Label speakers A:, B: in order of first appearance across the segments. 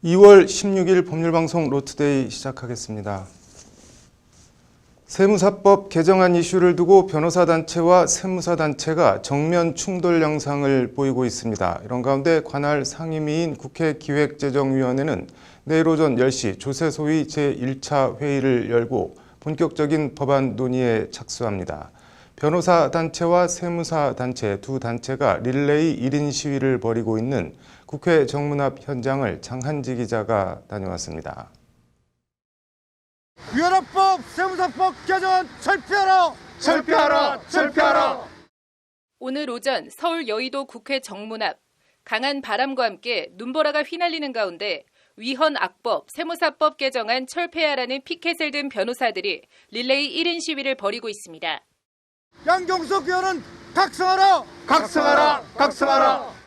A: 2월 16일 법률방송 로투데이 시작하겠습니다. 세무사법 개정안 이슈를 두고 변호사단체와 세무사단체가 정면 충돌 양상을 보이고 있습니다. 이런 가운데 관할 상임위인 국회 기획재정위원회는 내일 오전 10시 조세소위 제1차 회의를 열고 본격적인 법안 논의에 착수합니다. 변호사단체와 세무사단체 두 단체가 릴레이 1인 시위를 벌이고 있는 국회 정문 앞 현장을 장한지 기자가 다녀왔습니다.
B: 위헌법 세무사법 개정안 철폐하라! 철폐하라! 철폐하라!
C: 오늘 오전 서울 여의도 국회 정문 앞 강한 바람과 함께 눈보라가 휘날리는 가운데 위헌 악법 세무사법 개정안 철폐하라는 피켓을 든 변호사들이 릴레이 1인 시위를 벌이고 있습니다.
B: 양경석 의원은 각성하라! 각성하라! 각성하라!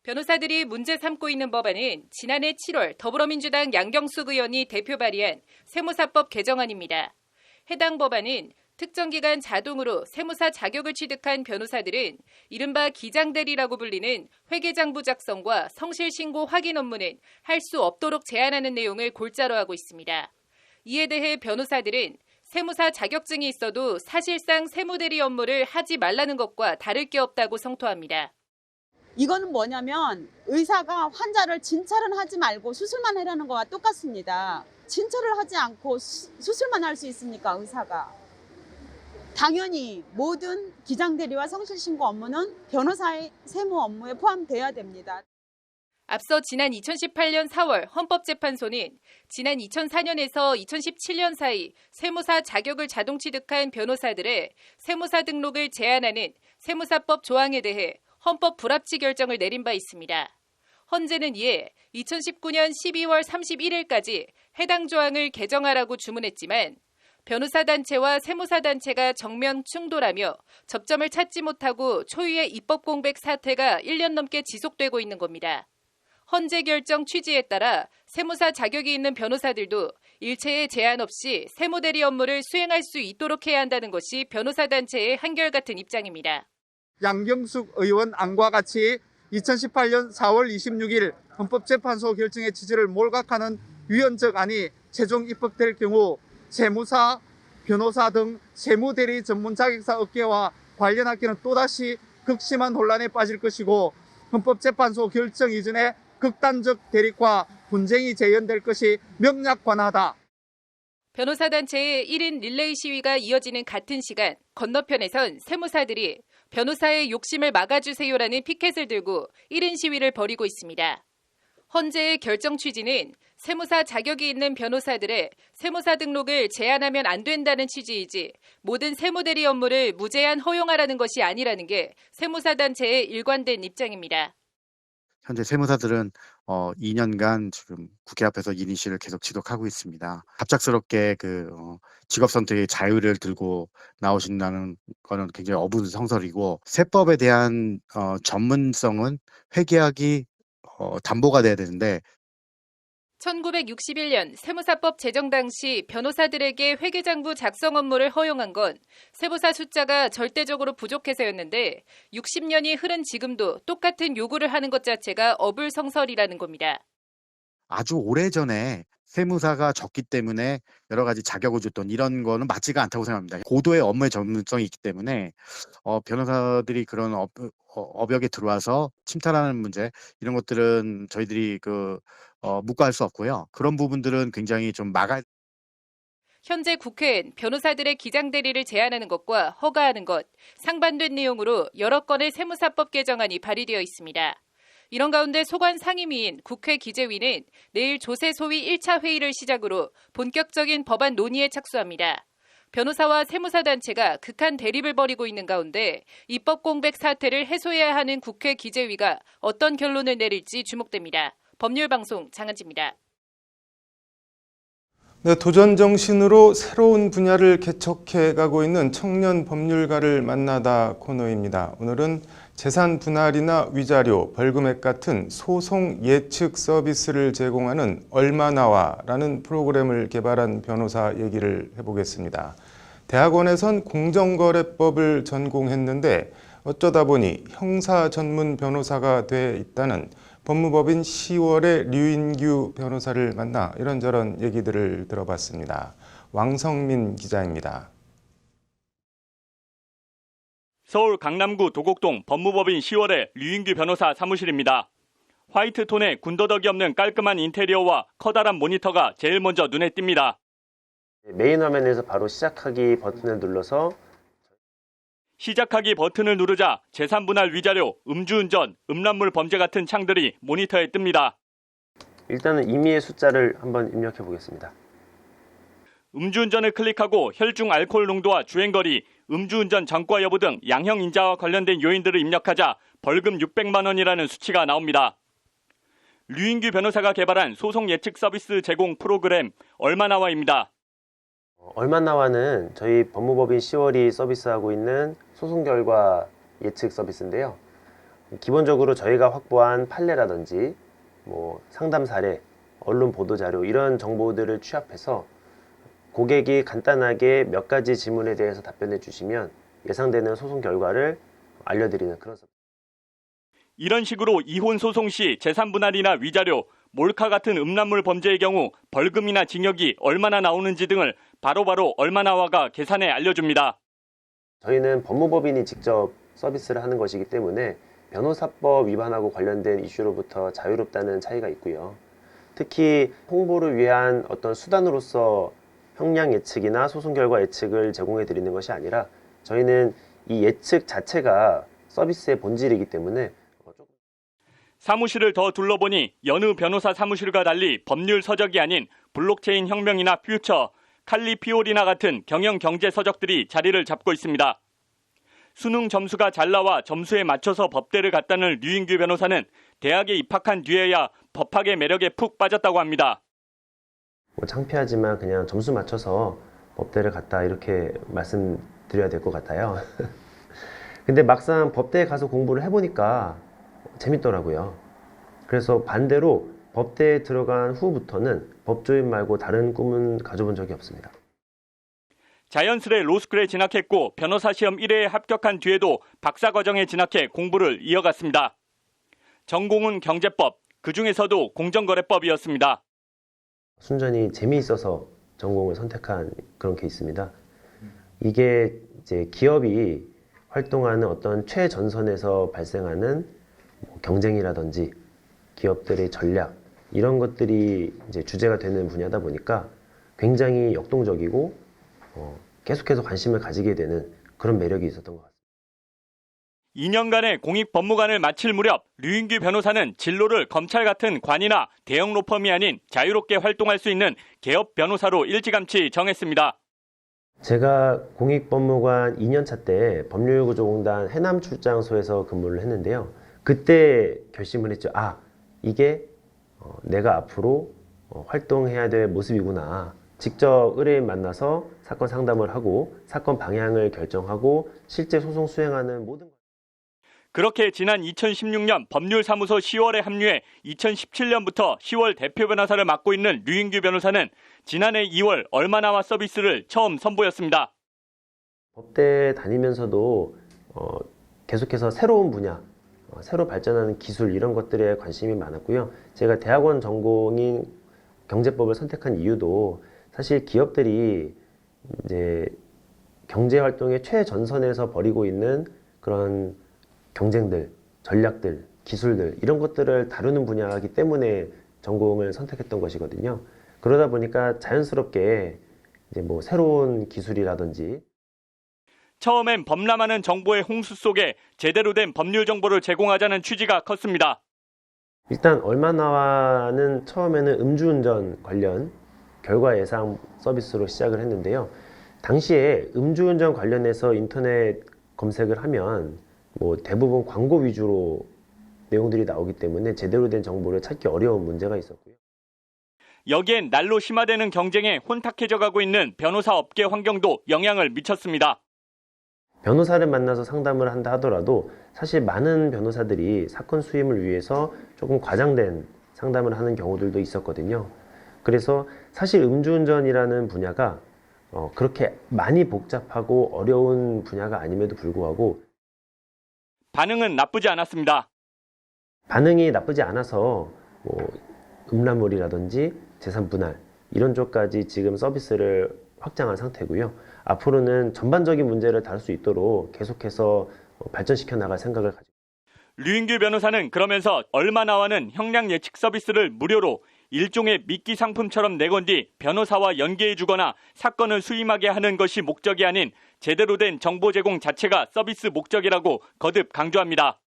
C: 변호사들이 문제 삼고 있는 법안은 지난해 7월 더불어민주당 양경숙 의원이 대표 발의한 세무사법 개정안입니다. 해당 법안은 특정 기간 자동으로 세무사 자격을 취득한 변호사들은 이른바 기장대리라고 불리는 회계장부 작성과 성실신고 확인 업무는 할 수 없도록 제한하는 내용을 골자로 하고 있습니다. 이에 대해 변호사들은 세무사 자격증이 있어도 사실상 세무대리 업무를 하지 말라는 것과 다를 게 없다고 성토합니다.
D: 이거는 뭐냐면 의사가 환자를 진찰은 하지 말고 수술만 해라는 거와 똑같습니다. 진찰을 하지 않고 수술만 할 수 있습니까, 의사가? 당연히 모든 기장대리와 성실신고 업무는 변호사의 세무 업무에 포함돼야 됩니다.
C: 앞서 지난 2018년 4월 헌법재판소는 지난 2004년에서 2017년 사이 세무사 자격을 자동 취득한 변호사들의 세무사 등록을 제한하는 세무사법 조항에 대해 헌법 불합치 결정을 내린 바 있습니다. 헌재는 이에 2019년 12월 31일까지 해당 조항을 개정하라고 주문했지만 변호사단체와 세무사단체가 정면 충돌하며 접점을 찾지 못하고 초유의 입법 공백 사태가 1년 넘게 지속되고 있는 겁니다. 헌재 결정 취지에 따라 세무사 자격이 있는 변호사들도 일체의 제한 없이 세무대리 업무를 수행할 수 있도록 해야 한다는 것이 변호사단체의 한결같은 입장입니다.
B: 양경숙 의원 안과 같이 2018년 4월 26일 헌법재판소 결정의 취지를 몰각하는 위헌적 안이 최종 입법될 경우 세무사, 변호사 등 세무대리 전문 자격사 업계와 관련 학계는 또다시 극심한 혼란에 빠질 것이고 헌법재판소 결정 이전에 극단적 대립과 분쟁이 재현될 것이 명약관하다.
C: 변호사단체의 1인 릴레이 시위가 이어지는 같은 시간 건너편에선 세무사들이 변호사의 욕심을 막아주세요라는 피켓을 들고 1인 시위를 벌이고 있습니다. 헌재의 결정 취지는 세무사 자격이 있는 변호사들의 세무사 등록을 제한하면 안 된다는 취지이지 모든 세무대리 업무를 무제한 허용하라는 것이 아니라는 게 세무사단체의 일관된 입장입니다.
E: 현재 세무사들은 2년간 지금 국회 앞에서 1인 시위를 계속 지속하고 있습니다. 갑작스럽게 직업 선택의 자유를 들고 나오신다는 거는 굉장히 어분성설이고 세법에 대한 전문성은 회계학이 담보가 돼야 되는데
C: 1961년 세무사법 제정 당시 변호사들에게 회계장부 작성 업무를 허용한 건 세무사 숫자가 절대적으로 부족해서였는데 60년이 흐른 지금도 똑같은 요구를 하는 것 자체가 어불성설이라는 겁니다.
E: 아주 오래전에 세무사가 적기 때문에 여러 가지 자격을 줬던 이런 거는 맞지가 않다고 생각합니다. 고도의 업무의 전문성이 있기 때문에 변호사들이 그런 업역에 들어와서 침탈하는 문제 이런 것들은 저희들이 묵과할 수 없고요. 그런 부분들은 굉장히 좀
C: 현재 국회엔 변호사들의 기장대리를 제한하는 것과 허가하는 것, 상반된 내용으로 여러 건의 세무사법 개정안이 발의되어 있습니다. 이런 가운데 소관 상임위인 국회 기재위는 내일 조세소위 1차 회의를 시작으로 본격적인 법안 논의에 착수합니다. 변호사와 세무사단체가 극한 대립을 벌이고 있는 가운데 입법 공백 사태를 해소해야 하는 국회 기재위가 어떤 결론을 내릴지 주목됩니다. 법률방송 장한지입니다.
A: 네, 도전 정신으로 새로운 분야를 개척해 가고 있는 청년 법률가를 만나다 코너입니다. 오늘은 재산 분할이나 위자료, 벌금액 같은 소송 예측 서비스를 제공하는 얼마나와라는 프로그램을 개발한 변호사 얘기를 해보겠습니다. 대학원에선 공정거래법을 전공했는데 어쩌다 보니 형사 전문 변호사가 돼 있다는 법무법인 10월의 류인규 변호사를 만나 이런저런 얘기들을 들어봤습니다. 왕성민 기자입니다.
F: 서울 강남구 도곡동 법무법인 10월의 류인규 변호사 사무실입니다. 화이트톤의 군더더기 없는 깔끔한 인테리어와 커다란 모니터가 제일 먼저 눈에 띕니다.
G: 메인 화면에서 바로 시작하기 버튼을 눌러서
F: 시작하기 버튼을 누르자 재산분할 위자료, 음주운전, 음란물 범죄 같은 창들이 모니터에 뜹니다.
G: 일단은 임의의 숫자를 한번 입력해 보겠습니다.
F: 음주운전을 클릭하고 혈중 알코올 농도와 주행거리, 음주운전 전과 여부 등 양형 인자와 관련된 요인들을 입력하자 벌금 600만 원이라는 수치가 나옵니다. 류인규 변호사가 개발한 소송 예측 서비스 제공 프로그램 얼마나와입니다.
G: 얼마나와는 저희 법무법인 10월이 서비스하고 있는 소송 결과 예측 서비스인데요. 기본적으로 저희가 확보한 판례라든지 상담 사례, 언론 보도 자료 이런 정보들을 취합해서 고객이 간단하게 몇 가지 질문에 대해서 답변해 주시면 예상되는 소송 결과를 알려드리는 그런 서비스.
F: 이런 식으로 이혼 소송 시 재산분할이나 위자료, 몰카 같은 음란물 범죄의 경우 벌금이나 징역이 얼마나 나오는지 등을 바로바로 얼마나와가 계산해 알려줍니다.
G: 저희는 법무법인이 직접 서비스를 하는 것이기 때문에 변호사법 위반하고 관련된 이슈로부터 자유롭다는 차이가 있고요. 특히 홍보를 위한 어떤 수단으로서 형량 예측이나 소송 결과 예측을 제공해 드리는 것이 아니라 저희는 이 예측 자체가 서비스의 본질이기 때문에
F: 사무실을 더 둘러보니 여느 변호사 사무실과 달리 법률 서적이 아닌 블록체인 혁명이나 퓨처, 칼리피오리나 같은 경영 경제 서적들이 자리를 잡고 있습니다. 수능 점수가 잘 나와 점수에 맞춰서 법대를 갔다는 류인규 변호사는 대학에 입학한 뒤에야 법학의 매력에 푹 빠졌다고 합니다.
G: 창피하지만 그냥 점수 맞춰서 법대를 갔다 이렇게 말씀드려야 될 것 같아요. 근데 막상 법대에 가서 공부를 해보니까 재밌더라고요. 그래서 반대로 법대에 들어간 후부터는 법조인 말고 다른 꿈은 가져본 적이 없습니다.
F: 자연스레 로스쿨에 진학했고 변호사 시험 1회에 합격한 뒤에도 박사과정에 진학해 공부를 이어갔습니다. 전공은 경제법, 그중에서도 공정거래법이었습니다.
G: 순전히 재미있어서 전공을 선택한 그런 케이스입니다. 이게 이제 기업이 활동하는 어떤 최전선에서 발생하는 경쟁이라든지 기업들의 전략 이런 것들이 이제 주제가 되는 분야다 보니까 굉장히 역동적이고 계속해서 관심을 가지게 되는 그런 매력이 있었던 것 같습니다.
F: 2년간의 공익법무관을 마칠 무렵 류인규 변호사는 진로를 검찰 같은 관이나 대형 로펌이 아닌 자유롭게 활동할 수 있는 개업 변호사로 일찌감치 정했습니다.
G: 제가 공익법무관 2년차 때 법률구조공단 해남출장소에서 근무를 했는데요. 그때 결심을 했죠. 이게 내가 앞으로 활동해야 될 모습이구나. 직접 의뢰인 만나서 사건 상담을 하고 사건 방향을 결정하고 실제 소송 수행하는 모든 것.
F: 그렇게 지난 2016년 법률사무소 10월에 합류해 2017년부터 10월 대표 변호사를 맡고 있는 류인규 변호사는 지난해 2월 얼마나와 서비스를 처음 선보였습니다.
G: 법대 다니면서도 계속해서 새로운 분야, 새로 발전하는 기술 이런 것들에 관심이 많았고요. 제가 대학원 전공인 경제법을 선택한 이유도 사실 기업들이 이제 경제 활동의 최전선에서 벌이고 있는 그런 경쟁들, 전략들, 기술들 이런 것들을 다루는 분야이기 때문에 전공을 선택했던 것이거든요. 그러다 보니까 자연스럽게 이제 새로운 기술이라든지
F: 처음엔 범람하는 정보의 홍수 속에 제대로 된 법률 정보를 제공하자는 취지가 컸습니다.
G: 일단 얼마나와는 처음에는 음주운전 관련 결과 예상 서비스로 시작을 했는데요. 당시에 음주운전 관련해서 인터넷 검색을 하면 대부분 광고 위주로 내용들이 나오기 때문에 제대로 된 정보를 찾기 어려운 문제가 있었고요.
F: 여기엔 날로 심화되는 경쟁에 혼탁해져 가고 있는 변호사 업계 환경도 영향을 미쳤습니다.
G: 변호사를 만나서 상담을 한다 하더라도 사실 많은 변호사들이 사건 수임을 위해서 조금 과장된 상담을 하는 경우들도 있었거든요. 그래서 사실 음주운전이라는 분야가 그렇게 많이 복잡하고 어려운 분야가 아님에도 불구하고
F: 반응은 나쁘지 않았습니다.
G: 반응이 나쁘지 않아서 뭐 음란물이라든지 재산 분할 이런 쪽까지 지금 서비스를 확장한 상태고요. 앞으로는 전반적인 문제를 다룰 수 있도록 계속해서 발전시켜 나갈 생각을 가지고
F: 류인규 변호사는 그러면서 얼마 나와는 형량 예측 서비스를 무료로 일종의 미끼 상품처럼 내건 뒤 변호사와 연계해주거나 사건을 수임하게 하는 것이 목적이 아닌 제대로 된 정보 제공 자체가 서비스 목적이라고 거듭 강조합니다.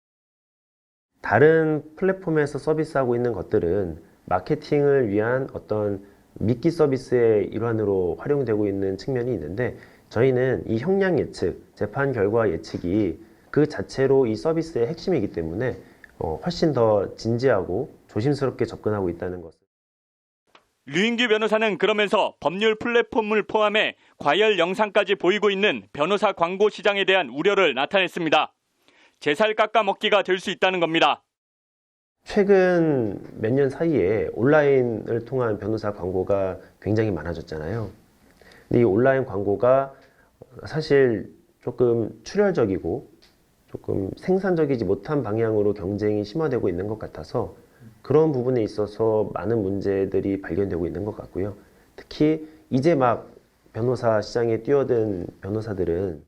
G: 다른 플랫폼에서 서비스하고 있는 것들은 마케팅을 위한 어떤 미끼 서비스의 일환으로 활용되고 있는 측면이 있는데 저희는 이 형량 예측, 재판 결과 예측이 그 자체로 이 서비스의 핵심이기 때문에 훨씬 더 진지하고 조심스럽게 접근하고 있다는 것을.
F: 류인규 변호사는 그러면서 법률 플랫폼을 포함해 과열 영상까지 보이고 있는 변호사 광고 시장에 대한 우려를 나타냈습니다. 제 살 깎아먹기가 될 수 있다는 겁니다.
G: 최근 몇 년 사이에 온라인을 통한 변호사 광고가 굉장히 많아졌잖아요. 근데 이 온라인 광고가 사실 조금 출혈적이고 조금 생산적이지 못한 방향으로 경쟁이 심화되고 있는 것 같아서 그런 부분에 있어서 많은 문제들이 발견되고 있는 것 같고요. 특히 이제 막 변호사 시장에 뛰어든 변호사들은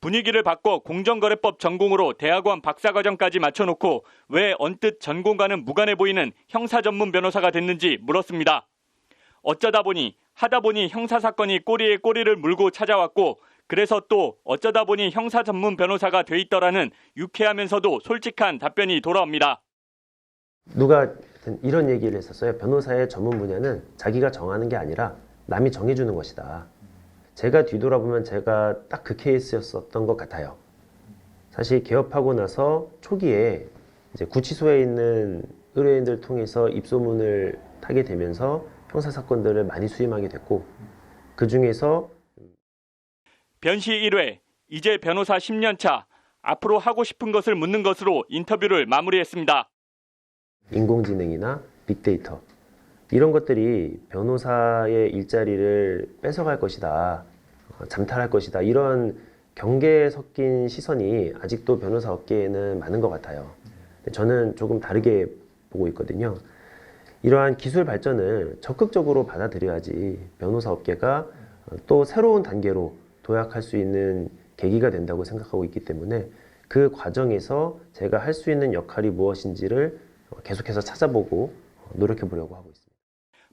F: 분위기를 바꿔 공정거래법 전공으로 대학원 박사과정까지 맞춰놓고 왜 언뜻 전공과는 무관해 보이는 형사 전문 변호사가 됐는지 물었습니다. 어쩌다 보니 하다 보니 형사사건이 꼬리에 꼬리를 물고 찾아왔고 그래서 또 어쩌다 보니 형사 전문 변호사가 돼 있더라는 유쾌하면서도 솔직한 답변이 돌아옵니다.
G: 누가 이런 얘기를 했었어요. 변호사의 전문 분야는 자기가 정하는 게 아니라 남이 정해주는 것이다. 제가 뒤돌아보면 제가 딱 그 케이스였었던 것 같아요. 사실 개업하고 나서 초기에 이제 구치소에 있는 의뢰인들 통해서 입소문을 타게 되면서 형사사건들을 많이 수임하게 됐고 그 중에서
F: 변시 1회, 이제 변호사 10년 차, 앞으로 하고 싶은 것을 묻는 것으로 인터뷰를 마무리했습니다.
G: 인공지능이나 빅데이터 이런 것들이 변호사의 일자리를 뺏어갈 것이다, 잠탈할 것이다 이런 경계에 섞인 시선이 아직도 변호사 업계에는 많은 것 같아요. 저는 조금 다르게 보고 있거든요. 이러한 기술 발전을 적극적으로 받아들여야지 변호사 업계가 또 새로운 단계로 도약할 수 있는 계기가 된다고 생각하고 있기 때문에 그 과정에서 제가 할 수 있는 역할이 무엇인지를 계속해서 찾아보고 노력해 보려고 하고 있습니다.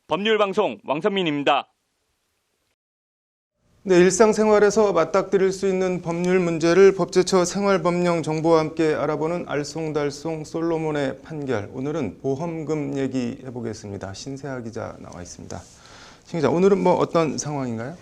F: 법률방송 왕선민입니다.
A: 네, 일상생활에서 맞닥뜨릴 수 있는 법률 문제를 법제처 생활법령 정보와 함께 알아보는 알쏭달쏭 솔로몬의 판결. 오늘은 보험금 얘기해보겠습니다. 신세아 기자 나와 있습니다. 신 기자, 오늘은 뭐 어떤 상황인가요?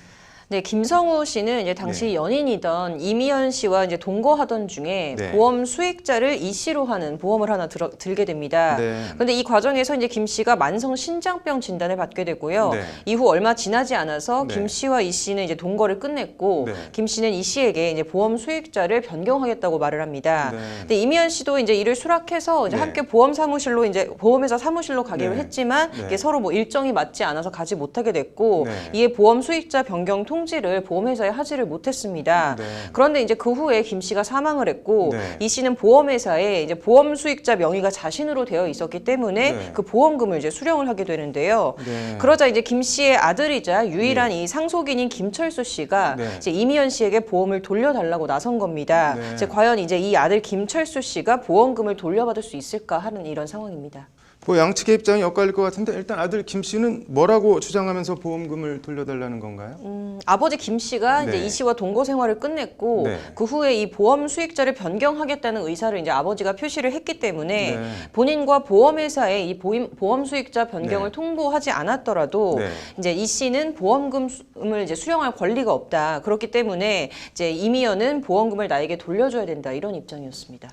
H: 네, 김성우 씨는 이제 당시
A: 네.
H: 연인이던 이미연 씨와 이제 동거하던 중에
A: 네.
H: 보험 수익자를 이 씨로 하는 보험을 하나 들게 됩니다.
A: 네.
H: 그런데 이 과정에서 이제 김 씨가 만성 신장병 진단을 받게 되고요.
A: 네.
H: 이후 얼마 지나지 않아서
A: 네.
H: 김 씨와 이 씨는 이제 동거를 끝냈고
A: 네.
H: 김 씨는 이 씨에게 이제 보험 수익자를 변경하겠다고 말을 합니다.
A: 네.
H: 근데 이미연 씨도 이제 이를 수락해서 이제
A: 네.
H: 함께 보험 사무실로 이제 보험회사 사무실로 가기로
A: 네.
H: 했지만
A: 네.
H: 이게 서로 뭐 일정이 맞지 않아서 가지 못하게 됐고
A: 네.
H: 이에 보험 수익자 변경 통지를 보험회사에 하지를 못했습니다.
A: 네.
H: 그런데 이제 그 후에 김 씨가 사망을 했고
A: 네.
H: 이 씨는 보험회사에 이제 보험 수익자 명의가 자신으로 되어 있었기 때문에
A: 네.
H: 그 보험금을 이제 수령을 하게 되는데요.
A: 네.
H: 그러자 이제 김 씨의 아들이자 유일한 이 상속인인 김철수 씨가
A: 네.
H: 이제 이미연 씨에게 보험을 돌려달라고 나선 겁니다.
A: 네.
H: 이제 과연 이제 이 아들 김철수 씨가 보험금을 돌려받을 수 있을까 하는 이런 상황입니다.
A: 뭐 양측의 입장이 엇갈릴 것 같은데 일단 아들 김 씨는 뭐라고 주장하면서 보험금을 돌려달라는 건가요?
H: 아버지 김 씨가
A: 네.
H: 이제 이 씨와 동거 생활을 끝냈고
A: 네.
H: 그 후에 이 보험 수익자를 변경하겠다는 의사를 이제 아버지가 표시를 했기 때문에
A: 네.
H: 본인과 보험회사에 이 보험 수익자 변경을
A: 네.
H: 통보하지 않았더라도
A: 네.
H: 이제 이 씨는 보험금을 이제 수령할 권리가 없다. 그렇기 때문에 이제 이미연은 보험금을 나에게 돌려줘야 된다. 이런 입장이었습니다.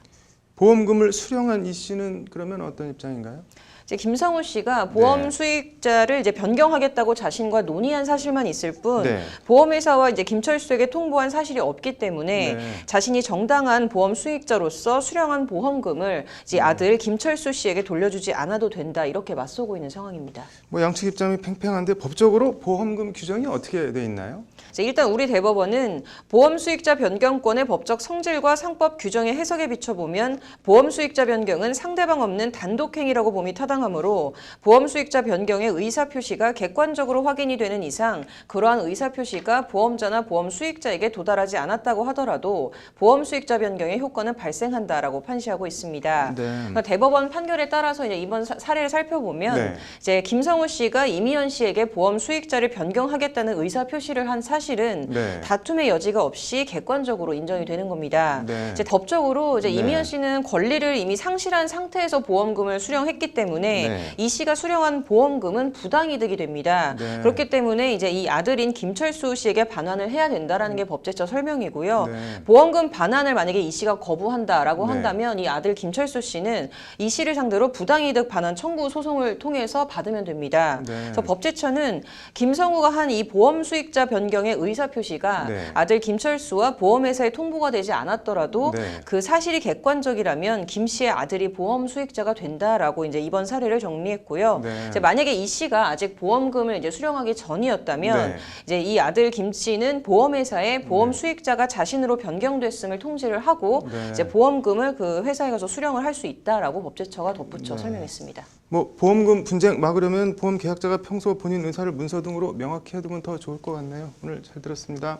A: 보험금을 수령한 이 씨는 그러면 어떤 입장인가요?
H: 이제 김성우 씨가 보험
A: 네.
H: 수익자를 이제 변경하겠다고 자신과 논의한 사실만 있을 뿐
A: 네.
H: 보험회사와 이제 김철수에게 통보한 사실이 없기 때문에
A: 네.
H: 자신이 정당한 보험 수익자로서 수령한 보험금을 이제 아들 김철수 씨에게 돌려주지 않아도 된다 이렇게 맞서고 있는 상황입니다.
A: 뭐 양측 입장이 팽팽한데 법적으로 보험금 규정이 어떻게 돼 있나요?
H: 일단 우리 대법원은 보험 수익자 변경권의 법적 성질과 상법 규정의 해석에 비춰보면 보험 수익자 변경은 상대방 없는 단독 행위라고 봄이 타당하므로 보험 수익자 변경의 의사 표시가 객관적으로 확인이 되는 이상 그러한 의사 표시가 보험자나 보험 수익자에게 도달하지 않았다고 하더라도 보험 수익자 변경의 효과는 발생한다라고 판시하고 있습니다.
A: 네.
H: 그러니까 대법원 판결에 따라서 이제 이번 사례를 살펴보면
A: 네.
H: 이제 김성우 씨가 이미연 씨에게 보험 수익자를 변경하겠다는 의사 표시를 한 사실은
A: 네.
H: 다툼의 여지가 없이 객관적으로 인정이 되는 겁니다.
A: 네.
H: 이제 법적으로 이제
A: 네.
H: 이미연 씨는 권리를 이미 상실한 상태에서 보험금을 수령했기 때문에
A: 네.
H: 이 씨가 수령한 보험금은 부당이득이 됩니다.
A: 네.
H: 그렇기 때문에 이제 이 아들인 김철수 씨에게 반환을 해야 된다라는 게 법제처 설명이고요.
A: 네.
H: 보험금 반환을 만약에 이 씨가 거부한다라고
A: 네.
H: 한다면 이 아들 김철수 씨는 이 씨를 상대로 부당이득 반환 청구 소송을 통해서 받으면 됩니다.
A: 네.
H: 그래서 법제처는 김성우가 한 이 보험 수익자 변경의 의사 표시가
A: 네.
H: 아들 김철수와 보험회사에 통보가 되지 않았더라도
A: 네.
H: 그 사실이 객관적이라면 김 씨의 아들이 보험 수익자가 된다라고 이제 이번 사례를 정리했고요.
A: 네.
H: 이제 만약에 이 씨가 아직 보험금을 이제 수령하기 전이었다면
A: 네.
H: 이제 이 아들 김 씨는 보험회사에 보험 수익자가 자신으로 변경됐음을 통지를 하고
A: 네.
H: 이제 보험금을 그 회사에 가서 수령을 할 수 있다라고 법제처가 덧붙여
A: 네.
H: 설명했습니다.
A: 뭐 보험금 분쟁 막으려면 보험 계약자가 평소 본인 의사를 문서 등으로 명확히 해두면 더 좋을 것 같네요. 오늘 잘 들었습니다.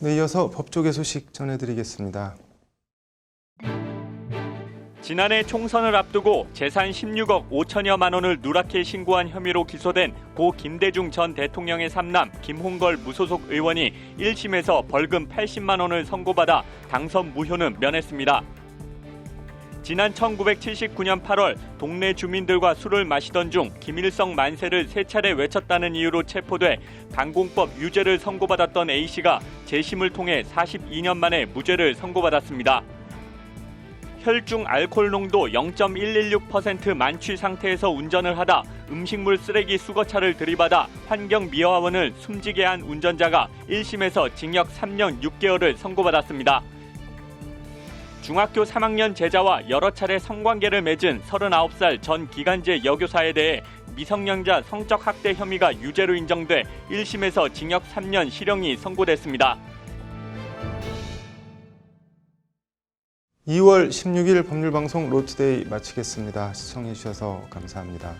A: 네, 이어서 법조계 소식 전해드리겠습니다.
F: 지난해 총선을 앞두고 재산 16억 5천여만 원을 누락해 신고한 혐의로 기소된 고 김대중 전 대통령의 삼남 김홍걸 무소속 의원이 1심에서 벌금 80만 원을 선고받아 당선 무효는 면했습니다. 지난 1979년 8월 동네 주민들과 술을 마시던 중 김일성 만세를 3차례 외쳤다는 이유로 체포돼 강공법 유죄를 선고받았던 A씨가 재심을 통해 42년 만에 무죄를 선고받았습니다. 혈중 알코올 농도 0.116% 만취 상태에서 운전을 하다 음식물 쓰레기 수거차를 들이받아 환경미화원을 숨지게 한 운전자가 1심에서 징역 3년 6개월을 선고받았습니다. 중학교 3학년 제자와 여러 차례 성관계를 맺은 39살 전 기간제 여교사에 대해 미성년자 성적 학대 혐의가 유죄로 인정돼 1심에서 징역 3년 실형이 선고됐습니다.
A: 2월 16일 법률방송 로투데이 마치겠습니다. 시청해주셔서 감사합니다.